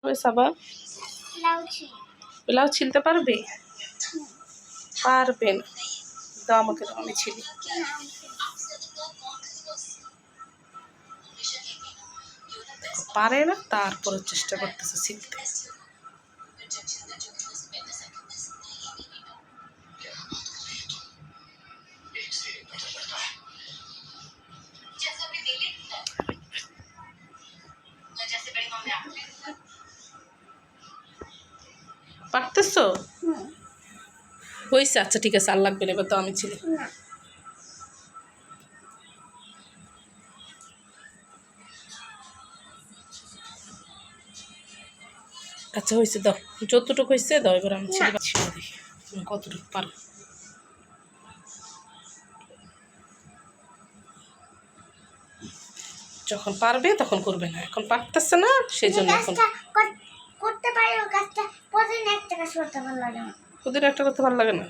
সাবা blouse ছিলতে পারবে? পারবে না। দাও আমাকে, দাও, আমি ছিলি। পারে না, তারপরে চেষ্টা করতেছে শিখতে। পারতেছো? হয়েছে, আচ্ছা ঠিক আছে, আর লাগবে না, এবার তো আমি ছিলি। আচ্ছা হয়েছে, দাও, যতটুকু হয়েছে দাও, এবার আমি ছিলি। ছিঁড়ে দেখি তুমি কতটুকু পারো। যখন পারবে তখন করবে না, এখন পারতেছে না, সেই জন্য এখন করতে পারি। ও কাজটা প্রতিদিন একটা কাজ করতে ভালো লাগে না। ওদের একটা করতে ভালো লাগে না।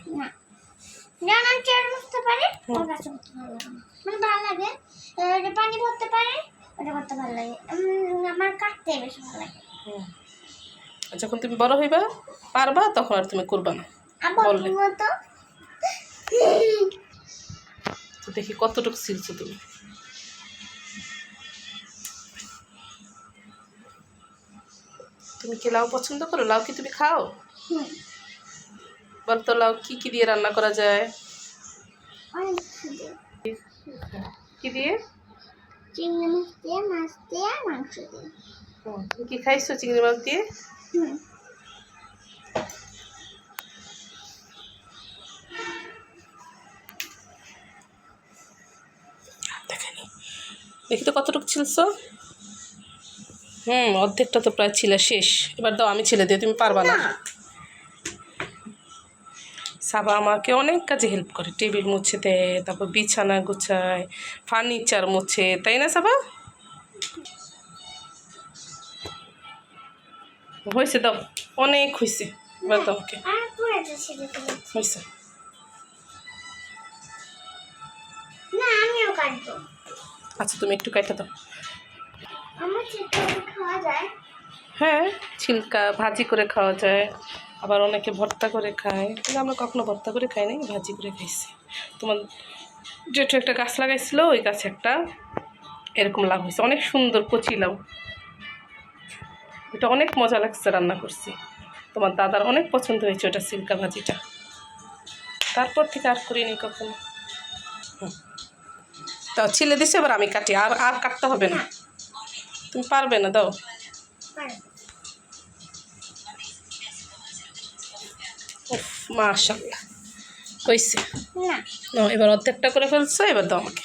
যেমন আমি চেয়ার বসতে পারি, ওর কাছে করতে ভালো লাগে না। মানে ভালো লাগে পানি ভরতে পারে, ওটা করতে ভালো লাগে। আমার কাটতে বেশি ভালো লাগে। যখন তুমি বড় হইবা পারবা তখন আর তুমি করবা না বললে। তো দেখি কতটুকু ছিলছো তুমি। তুমি কি লাউ পছন্দ করো? লাউ কি তুমি খাও? বলতো লাউ কি কি দিয়ে রান্না করা যায়? কি দিয়ে? চিংড়ি মাছ দিয়ে, মাছ দিয়ে, মাংস দিয়ে। তুমি কি খাইছো চিংড়ি মাছ দিয়ে? দেখি তো কতটুকু ছিলছো। অর্ধেকটা তো প্রায় ছিল শেষ। এবার দাও, আমি ছিলে দিয়ে, তুমি পারবা না। সাবা আমাকে অনেক কাজে হেল্প করে, টেবিল মুছে দেয়, তারপর বিছানা গুছায়, ফার্নিচার মুছে, তাই না সাবা? হয়েছে, দাও, অনেক হয়েছে, এবার দাও আমাকে। হয়েছে। আচ্ছা তুমি একটু কাটা দাও। হ্যাঁ, ছিলকা ভাজি করে খাওয়া যায়, আবার অনেকে ভর্তা করে খায়, কিন্তু আমরা কখনো ভর্তা করে খাই নাই, ভাজি করে খাইছি। তোমার যেটু একটা গাছ লাগাইছিল, ওই গাছে একটা এরকম লাউ হয়েছে, অনেক সুন্দর কচি লাউ। এটা অনেক মজা লাগছে, রান্না করছি, তোমার দাদার অনেক পছন্দ হয়েছে ওটা, ছিলকা ভাজিটা। তারপর থেকে আর করিনি কখনো। তাও ছিলে দিছে, এবার আমি কাটি, আর আর কাটতে হবে না। তুমি পারবে না, দাও। মাশাআল্লাহ, হয়েছে। না, এবার অর্ধেকটা করে ফেলছো, এবার দাও আমাকে।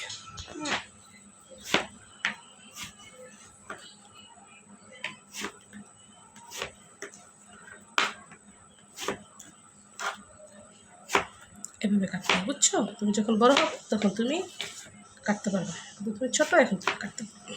এভাবে কাটতে হবে, বুঝছো? তুমি যখন বড় হবে তখন তুমি কাটতে পারবে, কিন্তু তুমি ছোট, এখন তুমি কাটতে পারবে।